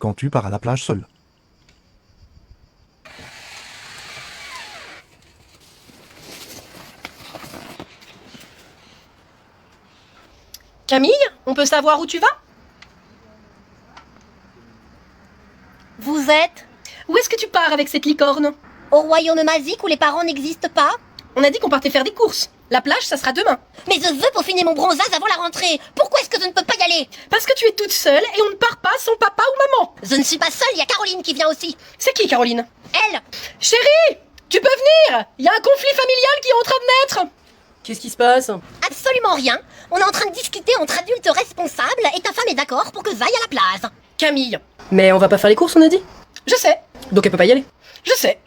quand tu pars à la plage seul. Camille, on peut savoir où tu vas? Vous êtes Où est-ce que tu pars avec cette licorne? au royaume magique où les parents n'existent pas? On a dit qu'on partait faire des courses. La plage, ça sera demain. Mais je veux peaufiner mon bronzage avant la rentrée. Pourquoi est-ce que je ne peux pas y aller? Parce que tu es toute seule et on ne part pas sans papa ou maman. Je ne suis pas seule, il y a Caroline qui vient aussi. C'est qui, Caroline? Elle, Chérie, tu peux venir? Il y a un conflit familial qui est en train de naître. Qu'est-ce qui se passe? absolument rien. On est en train de discuter entre adultes responsables et ta femme est d'accord pour que j'aille à la plage. Camille. Mais on va pas faire les courses, on a dit? Je sais. Donc elle peut pas y aller? Je sais.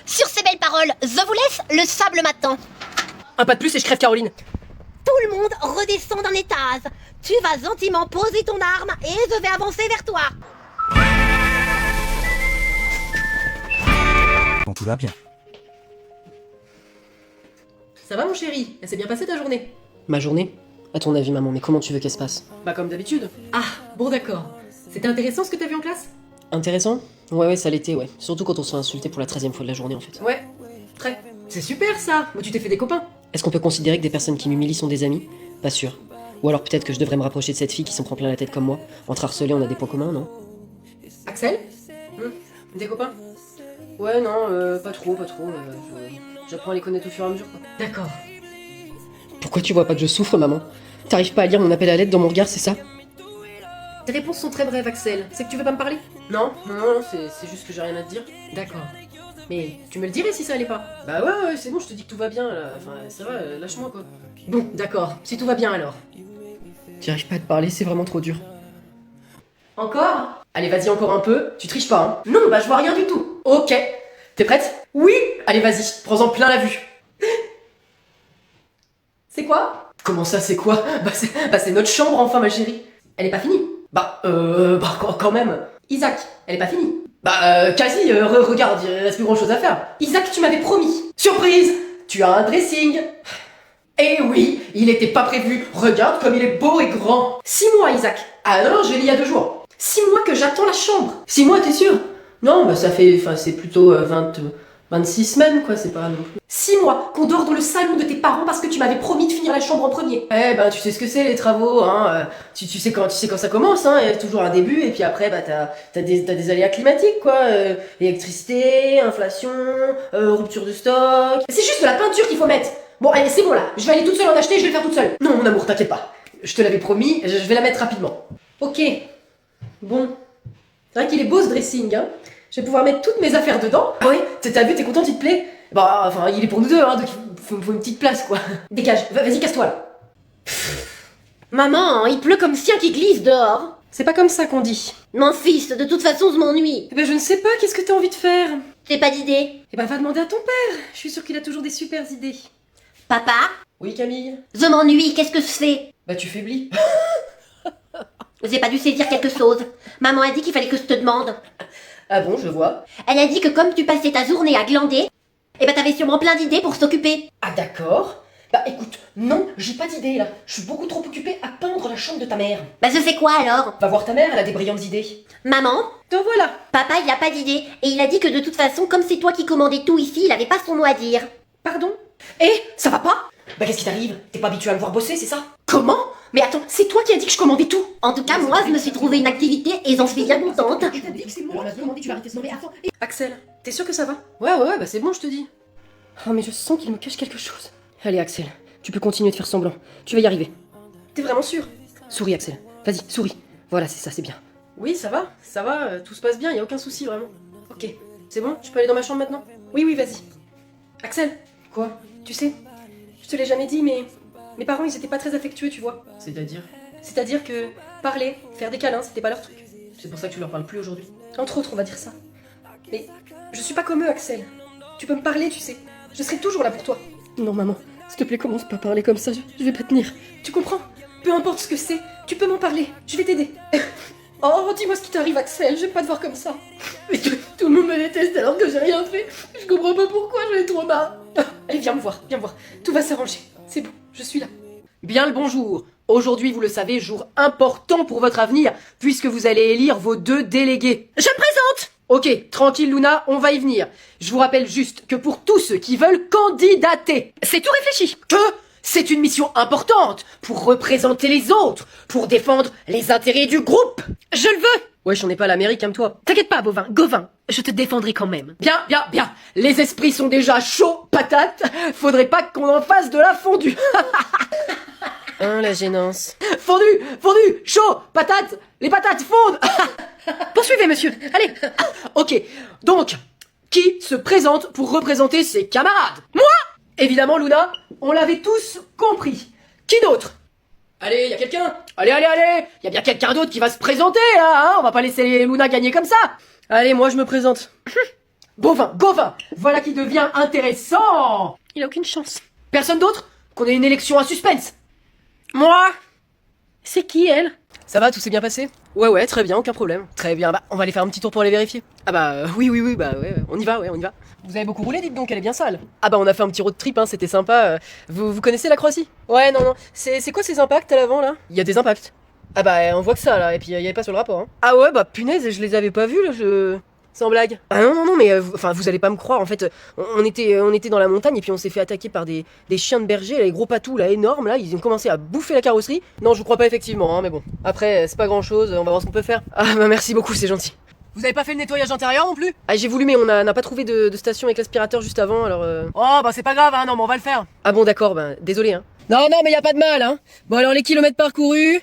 Sur ces belles paroles, je vous laisse, le sable m'attend. Un pas de plus et je crève Caroline. Tout le monde redescend d'un étage. Tu vas gentiment poser ton arme et je vais avancer vers toi. Quand tout va bien. Ça va mon chéri? Elle s'est bien passée ta journée? Ma journée? À ton avis maman, mais comment tu veux qu'elle se passe? Bah comme d'habitude. Ah, bon d'accord. C'était intéressant ce que t'as vu en classe? Intéressant? Ouais, ça l'était, ouais. Surtout quand on se fait insulter pour la 13e fois de la journée en fait. Ouais, très. C'est super ça! Moi tu t'es fait des copains. Est-ce qu'on peut considérer que des personnes qui m'humilient sont des amis? Pas sûr. Ou alors peut-être que je devrais me rapprocher de cette fille qui s'en prend plein la tête comme moi. Entre harcelés, on a des points communs, non? Axel? Des copains? Ouais, non, pas trop. J'apprends à les connaître au fur et à mesure, quoi. D'accord. Pourquoi tu vois pas que je souffre, maman? T'arrives pas à lire mon appel à l'aide dans mon regard, c'est ça? Tes réponses sont très brèves, Axel. C'est que tu veux pas me parler? Non, c'est juste que j'ai rien à te dire. D'accord. Mais tu me le dirais si ça allait pas. Bah ouais, c'est bon, je te dis que tout va bien, là. Enfin, ça va, lâche-moi, quoi. Bon, d'accord. Si tout va bien, alors. J'arrive pas à te parler, c'est vraiment trop dur. Encore? Allez, vas-y, encore un peu. Tu triches pas, hein? Non, bah je vois rien du tout. Ok. T'es prête? Oui! Allez, vas-y, prends-en plein la vue. C'est quoi? Comment ça, c'est quoi? C'est notre chambre, enfin, ma chérie. Elle est pas finie? Quand même. Isaac, elle est pas finie? Quasi, regarde, il reste plus grand chose à faire. Isaac, tu m'avais promis. Surprise! Tu as un dressing. Eh oui, il était pas prévu. Regarde comme il est beau et grand. 6 mois, Isaac. Ah non, je l'ai il y a 2 jours. 6 mois que j'attends la chambre. 6 mois, t'es sûr? Non, ça fait, c'est plutôt 26 semaines, quoi, c'est pas non plus. 6 mois qu'on dort dans le salon de tes parents parce que tu m'avais promis de finir la chambre en premier. Eh ben, tu sais ce que c'est les travaux, hein. Tu sais quand ça commence, hein. Il y a toujours un début et puis après, t'as des aléas climatiques, quoi. Électricité, inflation, rupture de stock. C'est juste de la peinture qu'il faut mettre. Bon, allez, c'est bon là. Je vais aller toute seule en acheter, je vais le faire toute seule. Non, mon amour, t'inquiète pas. Je te l'avais promis, je vais la mettre rapidement. Ok. Bon. C'est vrai qu'il est beau ce dressing, hein. Je vais pouvoir mettre toutes mes affaires dedans. Ah ouais? T'as vu, t'es content, il te plaît? Bah, enfin, il est pour nous deux, hein, donc il faut une petite place, quoi. Dégage, vas-y, casse-toi, là. Maman, il pleut comme sien qui glisse dehors. C'est pas comme ça qu'on dit. Mon fils, de toute façon, je m'ennuie. Eh ben, je ne sais pas, qu'est-ce que t'as envie de faire? T'as pas d'idée? Eh ben, va demander à ton père. Je suis sûre qu'il a toujours des super idées. Papa, Oui, Camille? je m'ennuie, qu'est-ce que je fais? Bah, tu faiblis. J'ai pas dû saisir quelque chose. Maman a dit qu'il fallait que je te demande. Ah bon, je vois. Elle a dit que comme tu passais ta journée à glander, eh ben t'avais sûrement plein d'idées pour s'occuper. Ah d'accord. Bah écoute, non, j'ai pas d'idée là. Je suis beaucoup trop occupée à peindre la chambre de ta mère. Bah je fais quoi alors? Va voir ta mère, elle a des brillantes idées. Maman, Donc voilà. papa il a pas d'idée et il a dit que de toute façon comme c'est toi qui commandais tout ici, il avait pas son mot à dire. Pardon? Ça va pas? Bah qu'est-ce qui t'arrive? T'es pas habitué à me voir bosser, c'est ça? Comment? Mais attends, c'est toi qui as dit que je commandais tout. En tout cas moi je me suis trouvé une activité et j'en suis bien contente. Je t'ai dit que c'est moi qui ai commandé, tu vas arrêter de se nommer. Attends. Axel, t'es sûr que ça va? Ouais, bah c'est bon, je te dis. Oh mais je sens qu'il me cache quelque chose. Allez Axel, tu peux continuer de faire semblant. Tu vas y arriver. T'es vraiment sûr? Souris Axel, vas-y, souris. Voilà, c'est ça, c'est bien. Oui, ça va, tout se passe bien, y a aucun souci vraiment. Ok, c'est bon, je peux aller dans ma chambre maintenant? Oui, vas-y. Axel. Quoi? Tu sais, je te l'ai jamais dit, mais mes parents ils étaient pas très affectueux, tu vois. C'est-à-dire? C'est-à-dire que parler, faire des câlins, c'était pas leur truc. C'est pour ça que tu leur parles plus aujourd'hui? Entre autres, on va dire ça. Mais je suis pas comme eux, Axel. Tu peux me parler, tu sais. Je serai toujours là pour toi. Non, maman, s'il te plaît, commence pas à parler comme ça, je vais pas tenir. Tu comprends? Peu importe ce que c'est, tu peux m'en parler, je vais t'aider. Oh, dis-moi ce qui t'arrive, Axel, je vais pas te voir comme ça. Mais tout le monde me déteste alors que j'ai rien fait. Je comprends pas pourquoi, j'en ai trop marre. Allez, viens me voir, tout va s'arranger. C'est bon, je suis là. Bien le bonjour. Aujourd'hui, vous le savez, jour important pour votre avenir, puisque vous allez élire vos 2 délégués. Je me présente! Ok, tranquille Luna, on va y venir. Je vous rappelle juste que pour tous ceux qui veulent candidater, c'est tout réfléchi. Que c'est une mission importante pour représenter les autres, pour défendre les intérêts du groupe. Je le veux. Ouais, j'en ai pas l'Amérique, calme-toi. T'inquiète pas, bovin, Gauvin, je te défendrai quand même. Bien, bien, bien. Les esprits sont déjà chauds, patates. Faudrait pas qu'on en fasse de la fondue. Hein, la gênance. Fondue, fondue, chaud, patates, les patates fondent. Poursuivez, monsieur. Allez. Ok. Donc, qui se présente pour représenter ses camarades? Moi! Évidemment, Luna, on l'avait tous compris. Qui d'autre? Allez, y a quelqu'un? Allez, allez, allez! Y a bien quelqu'un d'autre qui va se présenter, là, hein? On va pas laisser Luna gagner comme ça! Allez, moi je me présente. Bovin, Gauvin! Voilà qui devient intéressant! Il a aucune chance. Personne d'autre? Qu'on ait une élection à suspense? Moi? C'est qui, elle? Ça va, tout s'est bien passé? Ouais, très bien, aucun problème. Très bien, bah, on va aller faire un petit tour pour aller vérifier. Ah bah, oui, bah, ouais, on y va. Vous avez beaucoup roulé, dites donc, elle est bien sale. Ah bah, on a fait un petit road trip, hein, c'était sympa. Vous connaissez la Croatie? Ouais, non, c'est quoi ces impacts à l'avant, là? Il y a des impacts. Ah bah, on voit que ça, là, et puis il y avait pas sur le rapport, hein. Ah ouais, bah, punaise, je les avais pas vus, là, Sans blague. Ah non, mais vous allez pas me croire, en fait, on était dans la montagne et puis on s'est fait attaquer par des chiens de berger, là, les gros patous, là, énormes, là, ils ont commencé à bouffer la carrosserie. Non, je vous crois pas effectivement, hein, mais bon. Après, c'est pas grand chose, on va voir ce qu'on peut faire. Ah bah merci beaucoup, c'est gentil. Vous avez pas fait le nettoyage intérieur non plus? Ah j'ai voulu mais on n'a pas trouvé de station avec l'aspirateur juste avant, alors Oh bah c'est pas grave, hein, non mais on va le faire. Ah bon d'accord, bah désolé, hein. Non, mais y a pas de mal, hein. Bon alors les kilomètres parcourus,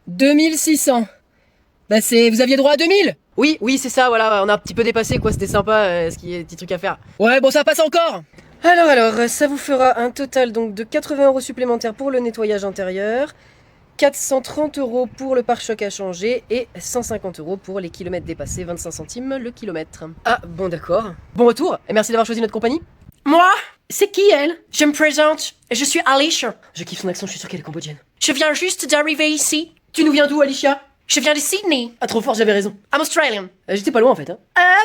2600. Bah vous aviez droit à 2000? Oui, c'est ça, voilà, on a un petit peu dépassé, quoi, c'était sympa, ce qui est des petits trucs à faire. Ouais, bon, ça passe encore. Alors, ça vous fera un total donc de 80 € supplémentaires pour le nettoyage intérieur, 430 € pour le pare-choc à changer et 150 € pour les kilomètres dépassés, 25 centimes le kilomètre. Ah, bon d'accord. Bon retour, et merci d'avoir choisi notre compagnie. Moi? C'est qui elle? Je me présente, je suis Alicia. Je kiffe son accent, je suis sûre qu'elle est cambodgienne. Je viens juste d'arriver ici. Tu nous viens d'où, Alicia? Je viens de Sydney. Ah, trop fort, j'avais raison. I'm Australian. J'étais pas loin, en fait, hein.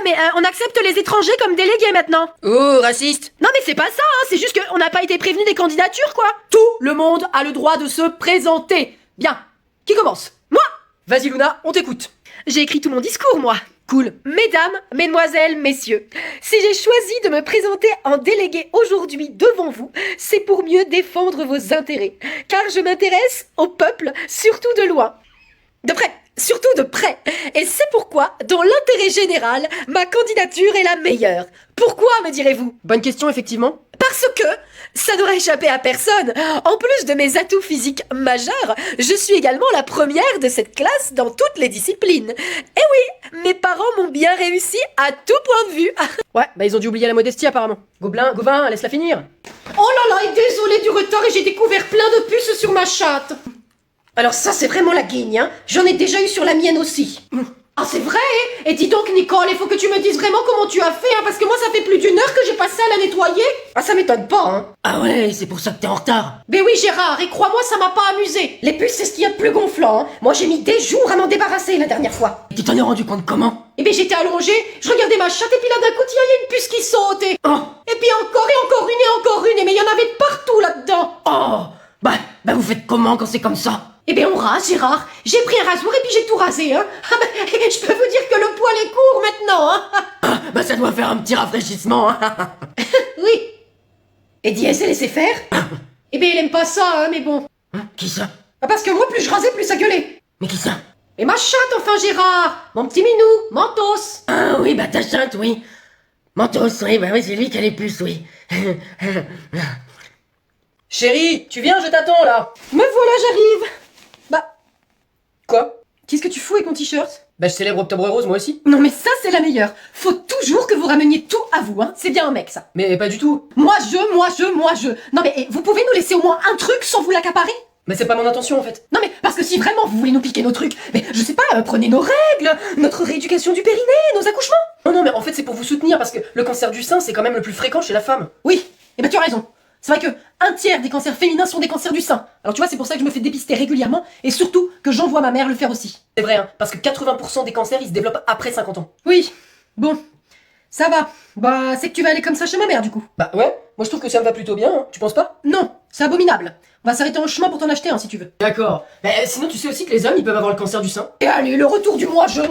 Mais on accepte les étrangers comme délégués, maintenant. Oh, raciste. Non, mais c'est pas ça, hein. C'est juste qu'on n'a pas été prévenu des candidatures, quoi. Tout le monde a le droit de se présenter. Bien. Qui commence? Moi. Vas-y, Luna, on t'écoute. J'ai écrit tout mon discours, moi. Cool. Mesdames, mesdemoiselles, messieurs, si j'ai choisi de me présenter en délégué aujourd'hui devant vous, c'est pour mieux défendre vos intérêts. Car je m'intéresse au peuple, surtout de loin. De près, surtout de près. Et c'est pourquoi, dans l'intérêt général, ma candidature est la meilleure. Pourquoi, me direz-vous? Bonne question, effectivement. Parce que, ça n'aurait échappé à personne, en plus de mes atouts physiques majeurs, je suis également la première de cette classe dans toutes les disciplines. Et oui, mes parents m'ont bien réussi à tout point de vue. Ouais, bah ils ont dû oublier la modestie apparemment. Gauvin, laisse-la finir. Oh là là, et désolé du retard et j'ai découvert plein de puces sur ma chatte. Alors ça, c'est vraiment la guigne, hein. J'en ai déjà eu sur la mienne aussi. Ah, c'est vrai? Et dis donc, Nicole, il faut que tu me dises vraiment comment tu as fait, hein, parce que moi, ça fait plus d'1 heure que j'ai passé à la nettoyer. Ah, ça m'étonne pas, hein. Ah ouais, c'est pour ça que t'es en retard. Ben oui, Gérard, et crois-moi, ça m'a pas amusé. Les puces, c'est ce qu'il y a de plus gonflant, hein. Moi, j'ai mis des jours à m'en débarrasser la dernière fois. Et tu t'en es rendu compte comment? Eh ben, j'étais allongée, je regardais ma chatte, et puis là, d'un coup, il y a une puce qui sautait. Oh. Et puis encore, et encore une, et encore une, mais il y en avait de partout là-dedans. Oh. Bah, vous faites comment quand c'est comme ça? Eh ben on rase, Gérard. J'ai pris un rasoir et puis j'ai tout rasé, hein. Ah ben, je peux vous dire que le poil est court maintenant, hein. Ah, bah ça doit faire un petit rafraîchissement, hein. Oui. Et Diaz, elle laissé faire? Eh ben elle aime pas ça, hein, mais bon. Qui ça? Ah, parce que moi, plus je rasais, plus ça gueulait. Mais qui ça? Et ma chatte, enfin, Gérard. Mon petit minou, Mentos. Ah oui, bah ta chatte, oui. Mentos, oui, bah oui, c'est lui qui a les puces, oui. Chérie, tu viens, je t'attends, là. Me voilà, j'arrive. Bah... Quoi? Qu'est-ce que tu fous avec mon t-shirt? Bah je célèbre Octobre Rose, moi aussi. Non mais ça c'est la meilleure. Faut toujours que vous rameniez tout à vous, hein. C'est bien un mec, ça. Mais pas du tout. Moi je. Non mais vous pouvez nous laisser au moins un truc sans vous l'accaparer? Mais c'est pas mon intention en fait. Non mais parce que si vraiment vous voulez nous piquer nos trucs, mais je sais pas, prenez nos règles, notre rééducation du périnée, nos accouchements. Non mais en fait c'est pour vous soutenir parce que le cancer du sein c'est quand même le plus fréquent chez la femme. Oui, et bah tu as raison. C'est vrai que 1/3 des cancers féminins sont des cancers du sein. Alors tu vois, c'est pour ça que je me fais dépister régulièrement et surtout que j'envoie ma mère le faire aussi. C'est vrai, hein, parce que 80% des cancers, ils se développent après 50 ans. Oui, bon, ça va. Bah, c'est que tu vas aller comme ça chez ma mère du coup. Bah ouais, moi je trouve que ça me va plutôt bien, hein. Tu penses pas? Non, c'est abominable. On va s'arrêter en chemin pour t'en acheter un si tu veux. D'accord. Mais sinon, tu sais aussi que les hommes, ils peuvent avoir le cancer du sein. Et allez, le retour du moi-je.